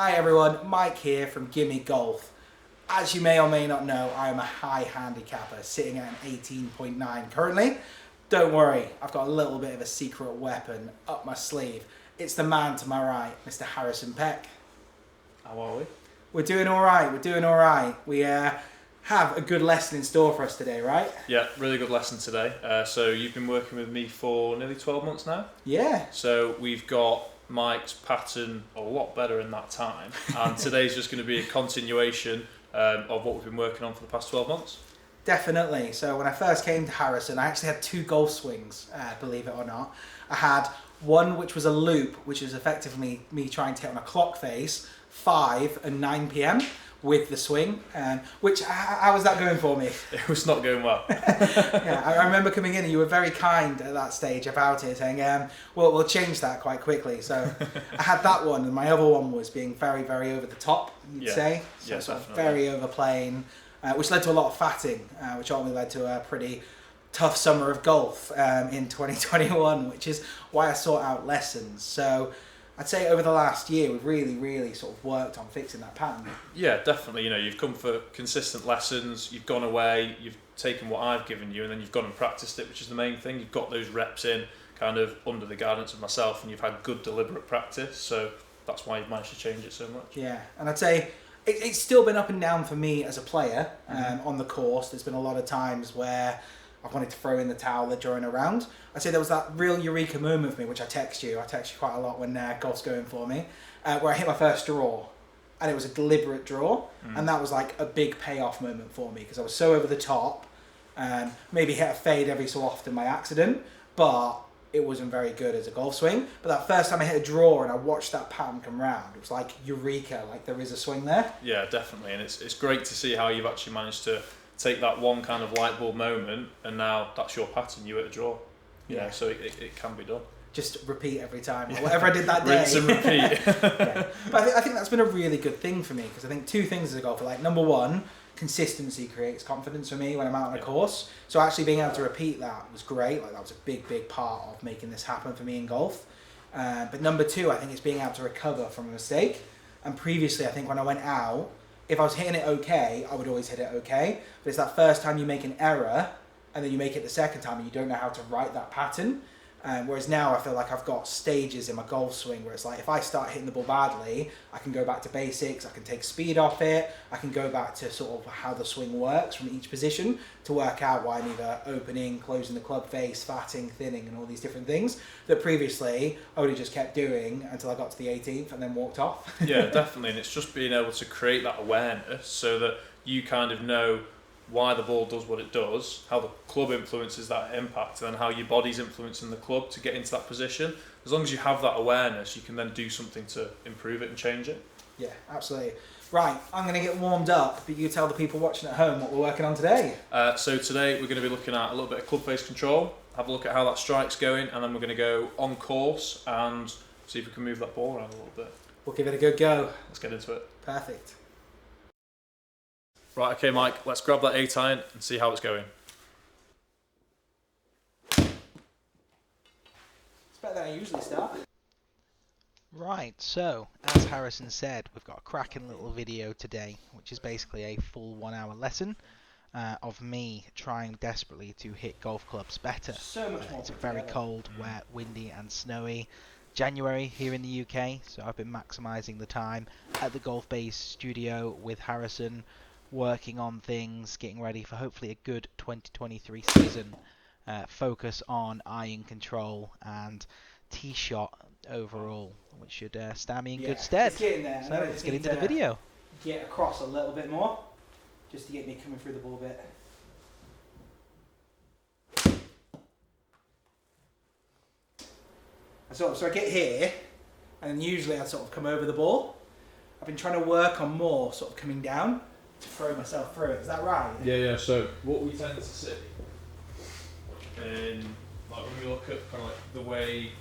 Hi everyone, Mike here from Gimme Golf. As you may or may not know, I am a high handicapper sitting at an 18.9 currently. Don't worry, I've got a little bit of a secret weapon up my sleeve. It's the man to my right, Mr. Harrison Peck. How are we? We're doing alright, We have a good lesson in store for us today, right? Yeah, really good lesson today. So you've been working with me for nearly 12 months now? Yeah. So we've got Mike's pattern a lot better in that time, and today's just going to be a continuation of what we've been working on for the past 12 months. Definitely. So when I first came to Harrison, I actually had two golf swings, believe it or not. I had one which was a loop, which was effectively me trying to hit on a clock face, 5 and 9 p.m. with the swing, which, how was that going for me? It was not going well. Yeah, I remember coming in and you were very kind at that stage about it, saying, well, we'll change that quite quickly. So I had that one, and my other one was being very, very over the top, you'd say. So yeah, sort of definitely. very overplaying, which led to a lot of fatting, which ultimately led to a pretty tough summer of golf in 2021, which is why I sought out lessons. So I'd say over the last year, we've really sort of worked on fixing that pattern. Yeah, definitely. You know, you've come for consistent lessons, you've gone away, you've taken what I've given you, and then you've gone and practiced it, which is the main thing. You've got those reps in, kind of under the guidance of myself, and you've had good deliberate practice, so that's why you've managed to change it so much. Yeah, and I'd say it's still been up and down for me as a player on the course. There's been a lot of times where I've wanted to throw in the towel during a round. I'd say there was that real eureka moment for me, which I text you quite a lot when golf's going for me, where I hit my first draw, and it was a deliberate draw, and that was like a big payoff moment for me because I was so over the top, maybe hit a fade every so often by accident, but it wasn't very good as a golf swing. But that first time I hit a draw and I watched that pattern come round, it was like eureka, like there is a swing there. Yeah, definitely, and it's great to see how you've actually managed to take that one kind of light bulb moment, and now that's your pattern. You hit a draw. Yeah, so it can be done. Just repeat every time, whatever I did that day. Rinse and repeat. Yeah. But I think that's been a really good thing for me, because I think two things as a golfer. Like, number one, consistency creates confidence for me when I'm out on a course. So actually being able to repeat that was great. Like, that was a big part of making this happen for me in golf. But number two, I think it's being able to recover from a mistake. And previously, I think when I went out, if I was hitting it okay, I would always hit it okay. But it's that first time you make an error, and then you make it the second time, and you don't know how to write that pattern. Whereas now I feel like I've got stages in my golf swing where it's like, if I start hitting the ball badly, I can go back to basics, I can take speed off it, I can go back to sort of how the swing works from each position to work out why I'm either opening, closing the club face, fatting, thinning, and all these different things that previously I would have just kept doing until I got to the 18th and then walked off. Yeah, definitely, and it's just being able to create that awareness so that you kind of know why the ball does what it does, how the club influences that impact, and then how your body's influencing the club to get into that position. As long as you have that awareness, you can then do something to improve it and change it. Yeah, absolutely. Right, I'm going to get warmed up, but you tell the people watching at home what we're working on today. So today we're going to be looking at a little bit of club face control, have a look at how that strike's going, and then we're going to go on course and see if we can move that ball around a little bit. We'll give it a good go. Let's get into it. Perfect. Right, okay Mike, let's grab that 8-iron and see how it's going. It's better than I usually start. Right, so as Harrison said, we've got a cracking little video today, which is basically a full 1 hour lesson of me trying desperately to hit golf clubs better. So much more. It's a very cold, wet, windy and snowy January here in the UK, so I've been maximising the time at the Golfbays studio with Harrison, working on things, getting ready for hopefully a good 2023 season. Focus on iron control and tee shot overall, which should stand me in good stead. It's getting there. So let's get into the video. Get across a little bit more, just to get me coming through the ball a bit. So I get here, and then usually I sort of come over the ball. I've been trying to work on more sort of coming down to throw myself through it. Is that right? Yeah. So what we tend to see, in like when we look at kind of like the way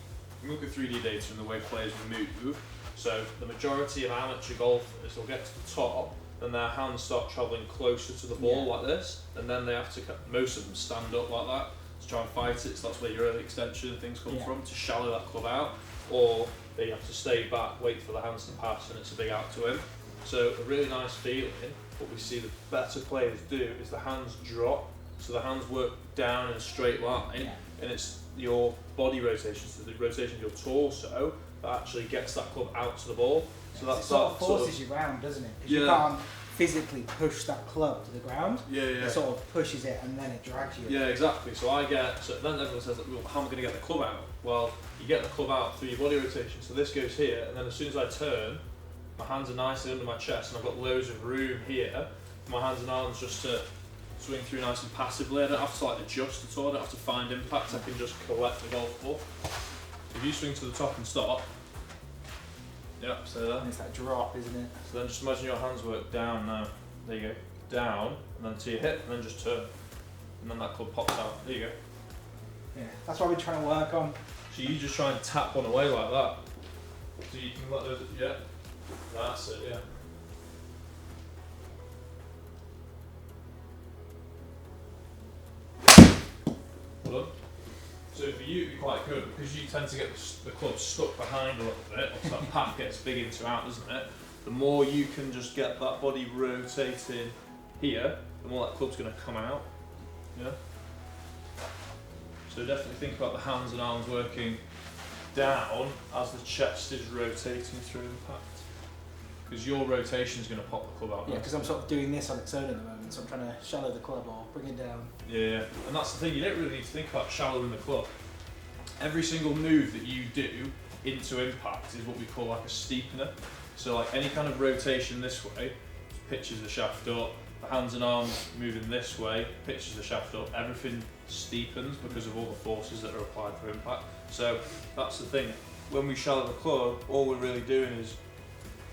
we look at 3D data and the way players move. So the majority of amateur golfers will get to the top, then their hands start travelling closer to the ball like this, and then they have to. Most of them stand up like that to try and fight it. So that's where your early extension and things come from, to shallow that club out. or they have to stay back, wait for the hands to pass, and it's a big out to in. So a really nice feeling. What we see the better players do is the hands drop, so the hands work down in a straight line, and it's your body rotation, so the rotation of your torso, that actually gets that club out to the ball. So that sort of forces you round, doesn't it? Because you can't physically push that club to the ground. It sort of pushes it and then it drags you. Yeah, exactly. So then everyone says, well, how am I going to get the club out? Well, you get the club out through your body rotation. So this goes here, and then as soon as I turn, my hands are nicely under my chest, and I've got loads of room here for my hands and arms just to swing through nice and passively. I don't have to like adjust at all. I don't have to find impact. I can just collect the golf ball. If you swing to the top and stop, stay there. And it's that drop, isn't it? So then just imagine your hands work down now. There you go. Down, and then to your hip, and then just turn. And then that club pops out. There you go. Yeah, that's what we're trying to work on. So you just try and tap one away like that. So you can let those, that's it, Well done. So for you, it'd be quite good because you tend to get the club stuck behind a little bit, so that path gets big into out, doesn't it? The more you can just get that body rotating here, the more that club's going to come out. Yeah. So definitely think about the hands and arms working down as the chest is rotating through impact. Because your rotation is going to pop the club out. Yeah, because I'm sort of doing this on its own at the moment, so I'm trying to shallow the club or bring it down. Yeah, and that's the thing, you don't really need to think about shallowing the club. Every single move that you do into impact is what we call like a steepener. So like any kind of rotation this way pitches the shaft up, the hands and arms moving this way pitches the shaft up, everything steepens because of all the forces that are applied for impact. So that's the thing, when we shallow the club, all we're really doing is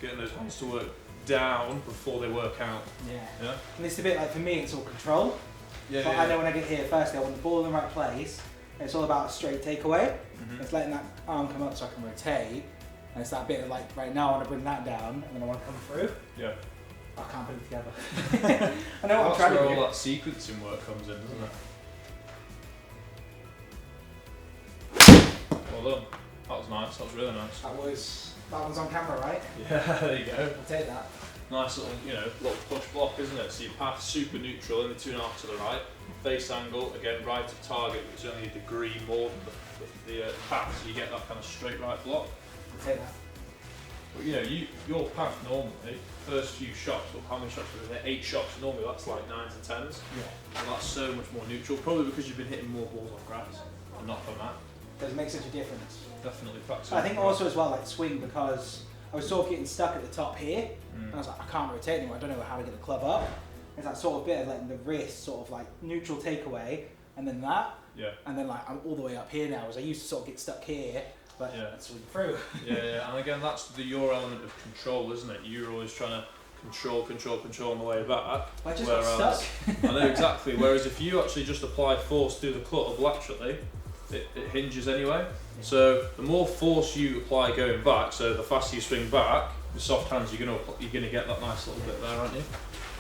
getting those hands to work down before they work out. Yeah. And it's a bit like, for me, it's all control. But I know when I get here, firstly, I want the ball in the right place. It's all about a straight takeaway. Mm-hmm. It's letting that arm come up so I can rotate. And it's that bit of like, right now I want to bring that down and then I want to come through. Yeah. I can't put it together. I know what I'm trying to do. That's where all that sequencing work comes in, doesn't it? Well done. That was nice. That was really nice. That one's on camera, right? Yeah, there you go. I'll take that. Nice little, little push block, isn't it? So you pass super neutral in the 2.5 to the right, face angle, again right of target, which is only a degree more than the path, so you get that kind of straight right block. I'll take that. But your path normally, first few shots, how many shots were there? 8 shots, normally that's like 9s and 10s. Yeah. And that's so much more neutral, probably because you've been hitting more balls on grass and not on that. Does it make such a difference? Definitely practice. I think also as well, like swing, because I was sort of getting stuck at the top here, and I was like, I can't rotate anymore, I don't know how to get the club up. It's that sort of bit of letting the wrist sort of like neutral takeaway, and then that, and then like I'm all the way up here now, as I used to sort of get stuck here, but let's swing through. Yeah, and again, that's your element of control, isn't it? You're always trying to control on the way back. I just got stuck. I know exactly, whereas if you actually just apply force through the club laterally, it hinges anyway. Yeah. So the more force you apply going back, so the faster you swing back, with soft hands you're gonna get that nice little bit there, aren't you?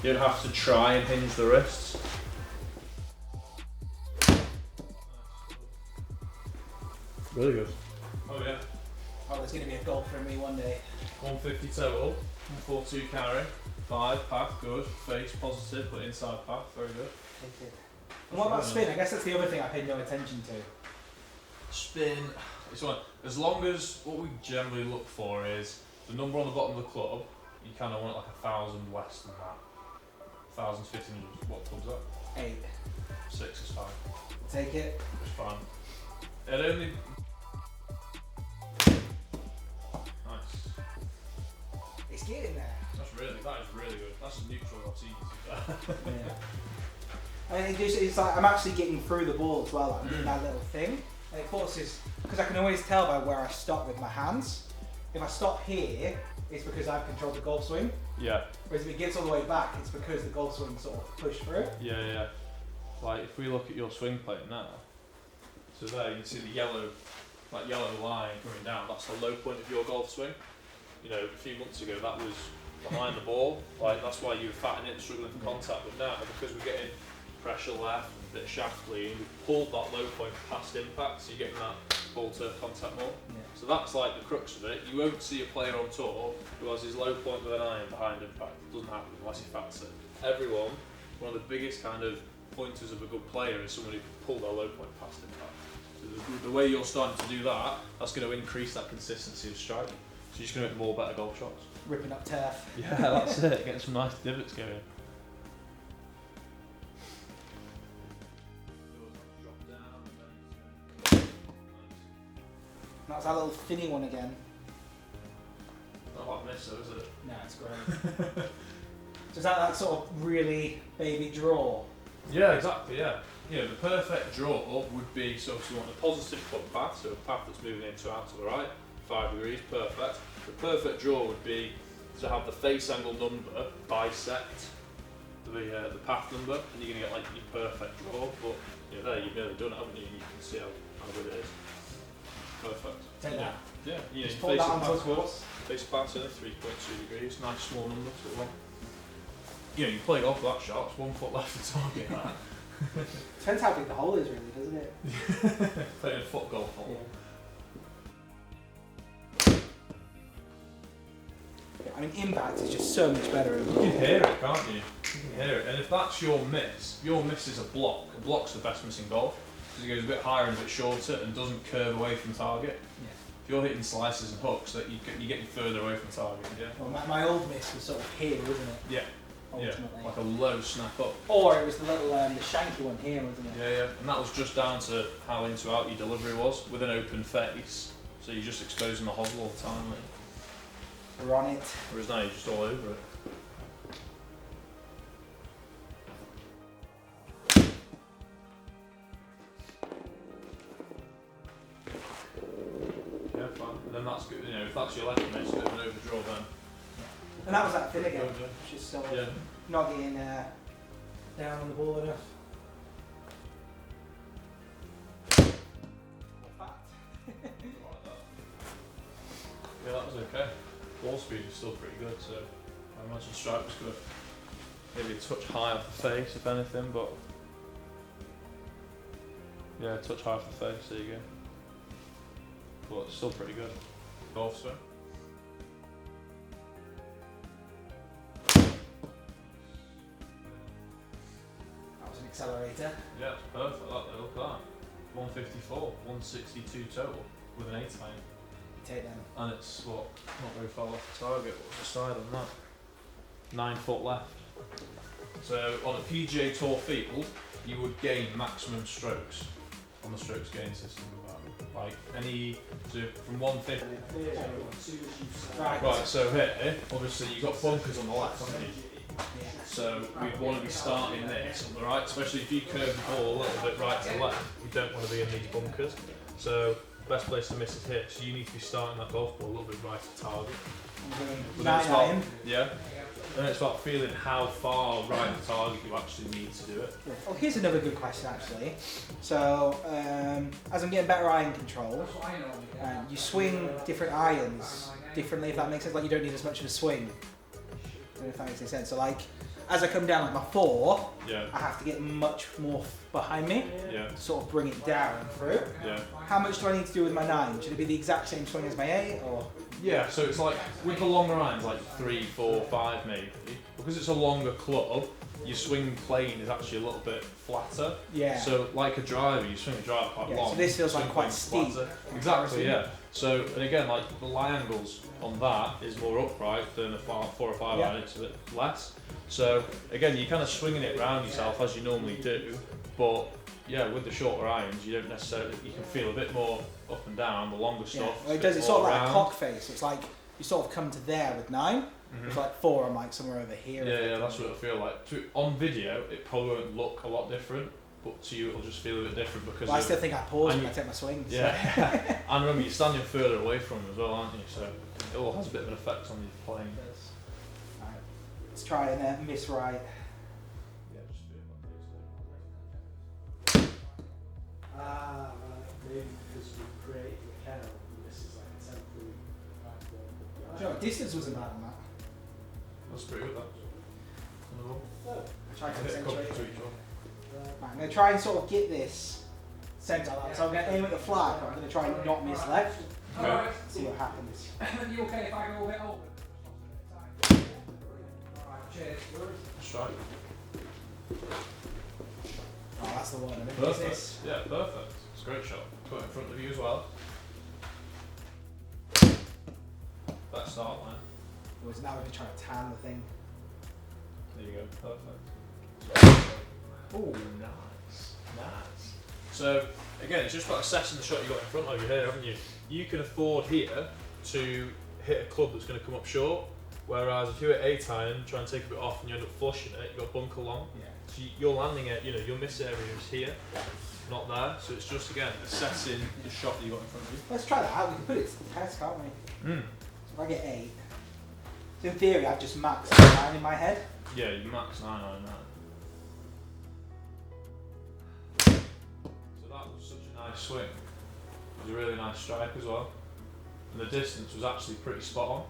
You don't have to try and hinge the wrists. Really good. Oh yeah. Oh, there's gonna be a goal for me one day. 150 total, 142 carry, 5 path, good, face positive, but inside path, very good. Thank you. And what about spin? I guess that's the other thing I paid no attention to. Spin, it's one. As long as what we generally look for is the number on the bottom of the club, you kind of want it like 1,000 less than that. 1,050, what club's that? 8. 6 is fine. Take it. It's fine. It only. Nice. It's getting there. That is really good. That's a neutral, that's easy to be fair. Yeah. I mean, it's like I'm actually getting through the ball as well. Like, I'm doing that little thing. And it forces, because I can always tell by where I stop with my hands. If I stop here, it's because I've controlled the golf swing. Yeah. Whereas if it gets all the way back, it's because the golf swing sort of pushed through. Yeah. Like if we look at your swing plate now, so there you can see the yellow line coming down. That's the low point of your golf swing. A few months ago that was behind the ball. Like that's why you were fatting it, struggling for contact. But now because we're getting pressure left and a bit of shaft lean, we've pulled that low point past impact, so you're getting that ball to contact more. Yeah. So that's like the crux of it. You won't see a player on tour who has his low point with an iron behind impact. It doesn't happen unless he fats it. Everyone, one of the biggest kind of pointers of a good player is someone who can pull their low point past impact. So the way you're starting to do that, that's going to increase that consistency of striking. So you're just going to make more better golf shots. Ripping up turf. Yeah, that's it. Getting some nice divots going. That's that little thinny one again. Not like this though, is it? No, it's great. So is that sort of really baby draw? Yeah, exactly, yeah. You know, the perfect draw would be, so if you want a positive club path, so a path that's moving into out to the right, 5 degrees, perfect. The perfect draw would be to have the face angle number bisect the path number, and you're going to get like your perfect draw, but you know, there you've nearly done it, haven't you? You can see how good it is. Perfect. Take that. Yeah, you know, Just pull that onto the path, course. face path in 3.2 degrees, nice small number to one. You know, you play golf with that shot, it's 1 foot left to target that. Depends how big the hole is, really, doesn't it? Playing a foot golf hole. Yeah. I mean, impact is just so much better. You can hear it, can't you? You can hear it. And if that's your miss is a block. A block's the best miss in golf because it goes a bit higher and a bit shorter and doesn't curve away from target. Yeah. If you're hitting slices and hooks, that you get you further away from target. Yeah. Well, my old miss was sort of here, wasn't it? Yeah. Ultimately. Yeah. Like a low snap up. Or it was the little the shanky one here, wasn't it? Yeah, yeah. And that was just down to how into out your delivery was with an open face. So you're just exposing the hosel all the time. Like. We're on it. Whereas now you're just all over it. Yeah, fine. And then that's good. You know, if that's your left miss, it's a bit of an overdraw then. And that was that thin again, which is sort of Yeah. not getting down on the ball enough. Yeah, that was okay. Ball speed was still pretty good, so I imagine strike was good. Maybe a touch high off the face, if anything, but yeah, a touch high off the face. There you go. But it's still pretty good. Golf swing. That was an accelerator. Yeah, it's perfect. Look at that. 154, 162 total with an 8 iron. Take them. And it's what? Not very far off the target. What's the side on that? 9 foot left. So on a PGA Tour field, you would gain maximum strokes on the strokes gain system with that. Like any, so from 150. Right, so here, obviously you've got bunkers on the left, haven't you? Yeah. So we'd want to be starting this on the right, especially if you curve the ball a little bit right to left. You don't want to be in these bunkers. So the best place to miss is here. So you need to be starting that golf ball a little bit right to target. But then it's about, yeah. And it's about feeling how far right to target you actually need to do it. Oh, here's another good question actually. So, as I'm getting better iron control, you swing different irons differently, if that makes sense. Like you don't need as much of a swing. I don't know if that makes any sense. So like, as I come down like my 4, Yeah. I have to get much more behind me Yeah. to sort of bring it down through. Yeah. How much do I need to do with my 9? Should it be the exact same swing as my 8 or? Yeah, so it's like with the longer irons, like 3, 4, 5 maybe, because it's a longer club, your swing plane is actually a little bit flatter. Yeah. So like a driver, you swing a driver quite long. So this feels like swing quite plane's steep. flatter. Exactly, yeah. So, and again, like the lie angles on that is more upright than a 4 or 5 iron, it's a bit less. So again, you're kind of swinging it around yourself as you normally do, but yeah, with the shorter irons, you don't necessarily, you can feel a bit more up and down, the longer stuff. Yeah. Well, it does, it's sort of like a clock face. It's like you sort of come to there with 9. Mm-hmm. It's like 4, I'm like somewhere over here. Yeah, that's what I feel like. On video, it probably won't look a lot different, but to you, it'll just feel a bit different because. Well, I still think I pause when I take my swings. Yeah, and remember, you're standing further away from them as well, aren't you? So it all has a bit of an effect on your playing. Right. Let's try and miss right. Yeah, just feel Ah, right. Maybe because we created the kennel, and this is like a temporary platform. Do you know what, distance wasn't bad on that. That's pretty good, that. Try to Hit a couple accentuate to it. each one. Right, I'm going to try and sort of get this centre like that. So I'm going to aim at the flag, but I'm going to try and not miss left. Okay. See what happens. You okay if I go a bit over? Alright, cheers. Strike. Oh, that's the one. I mean, Perfect. this. Yeah, perfect. It's a great shot. Put it in front of you as well. Better start line. Was now we're just trying to tan the thing. There you go. Perfect. Oh, nice. Nice. So, again, it's just about assessing the shot you got in front of you here, haven't you? You can afford here to hit a club that's going to come up short, whereas if you hit 8 iron, try and take a bit off and you end up flushing it, you've got bunker long. Yeah. So you're landing it, your miss area is here, not there. So it's just, again, assessing the shot that you got in front of you. Let's try that out. We can put it to the test, can't we? Mm. So if I get 8, so in theory I've just maxed 9 in my head. Yeah, you max 9 on that. So that was such a nice swing. It was a really nice strike as well. And the distance was actually pretty spot on.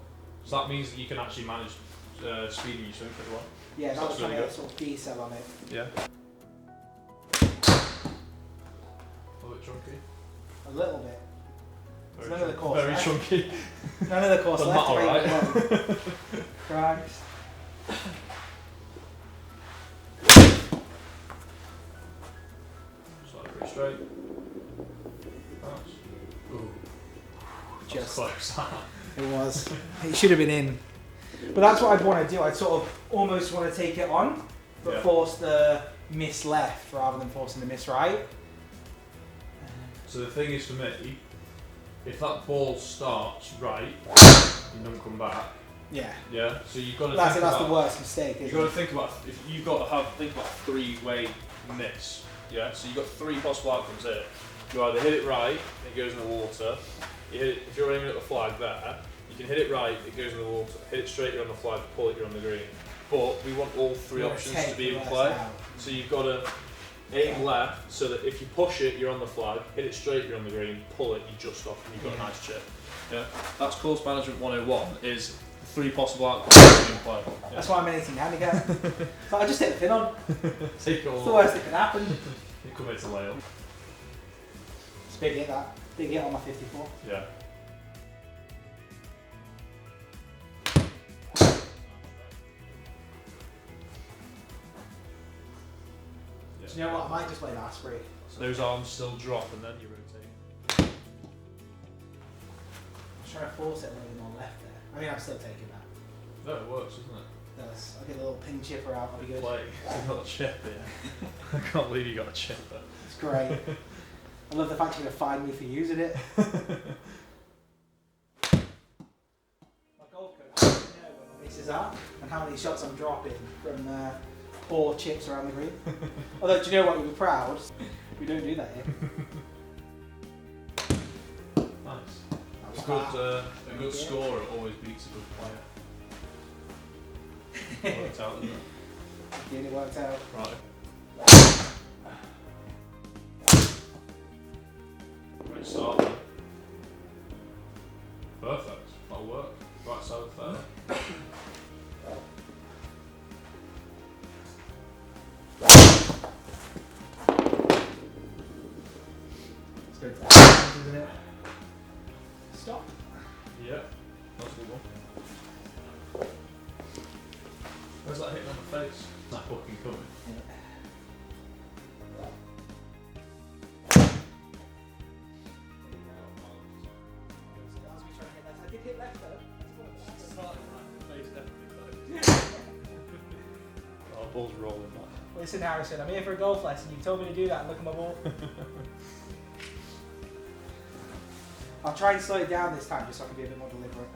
So that means that you can actually manage speed in your swing pretty well. Yeah, So that was that's trying really to get sort of decel on it. Yeah. A little bit chunky. A little bit. Very, None of the course very left. chunky. None of the course Doesn't left. matter, right? Christ. Slide pretty straight. Nice. Ooh. Just. Close. It was. It should have been in. But that's what I'd want to do. I'd sort of almost want to take it on, but Yeah. force the miss left rather than forcing the miss right. So the thing is for me, if that ball starts right and don't come back, Yeah. yeah. So you've got to That's think about. the worst mistake, You've isn't got to it? think about if you've got to think about a 3-way miss. Yeah. So you've got 3 possible outcomes here. You either hit it right, it goes in the water. You hit it, if you're aiming at the flag there, you can hit it right, it goes in the water. Hit it straight, you're on the flag. Pull it, you're on the green. But we want all 3 You wanna options take to be the in worst play. out. So you've got to aim left so that if you push it, you're on the flag. Hit it straight, you're on the green. Pull it, you're just off, and you've got a nice chip. Yeah, that's course management 101. Is 3 possible outcomes to be in play. Yeah. That's why I'm in 18 handicap. So I just hit the pin on. Take it all. It's the worst that can happen. You come here to lay up. It's a big hit that. Big hit on my 54. Yeah. Do you know what? I might just play that spree. Those arms still drop and then you rotate. I'm trying to force it a little more left there. I mean, I'm still taking that. No, it works, doesn't it? Does. I'll get a little pin chipper out. I'll be good. Play. You've got a chip here. I can't believe you got a chip there. It's great. I love the fact you're going to find me for using it. My golf coach, I know when my misses are and how many shots I'm dropping from 4 chips around the green. Although, do you know what? You'll be proud. We don't do that here. Nice. A good scorer always beats a good player. Worked out, didn't it? Again, it worked out. Right. Great start then. Perfect. That'll work. Right side of fair. It's good for hands, isn't it? Stop. Yeah. That's a good one. Where's that hitting on the face? That fucking coming. I did hit left though. Oh, ball's rolling back. Listen, Harrison, I'm here for a golf lesson. You told me to do that and look at my ball. I'll try and slow it down this time just so I can be a bit more deliberate.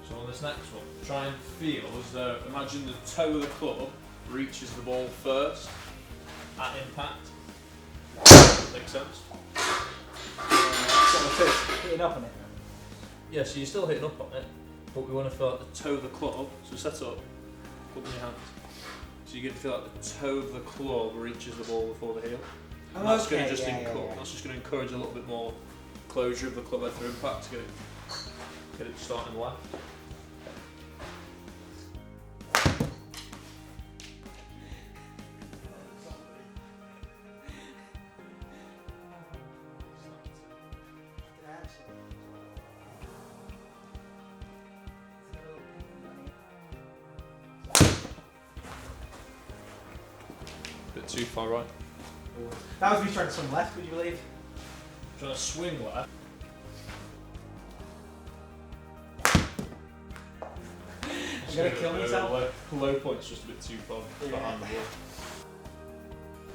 So on this next one, try and feel as though, imagine the toe of the club reaches the ball first at impact. Makes sense? Sort of first hitting up on it. Yeah, so you're still hitting up on it, but we want to feel like the toe of the club, so set up, club in your hands. So you get to feel like the toe of the club reaches the ball before the heel. And that's going to just that's just going to encourage a little bit more closure of the club head through impact to get it starting left. bit too far right. That was me trying to swing left, would you believe? Trying to swing left. I'm gonna kill myself. Low point's just a bit too far behind the ball.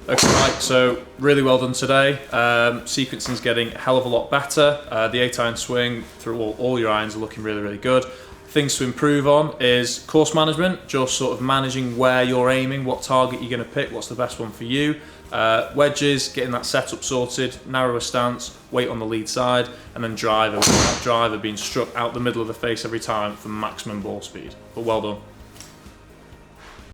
Okay, right, so really well done today. Sequencing's getting a hell of a lot better. The 8-iron swing through all your irons are looking really, really good. Things to improve on is course management, just sort of managing where you're aiming, what target you're going to pick, what's the best one for you. Wedges, getting that setup sorted, narrower stance, weight on the lead side, and then driver, that driver being struck out the middle of the face every time for maximum ball speed. But well done.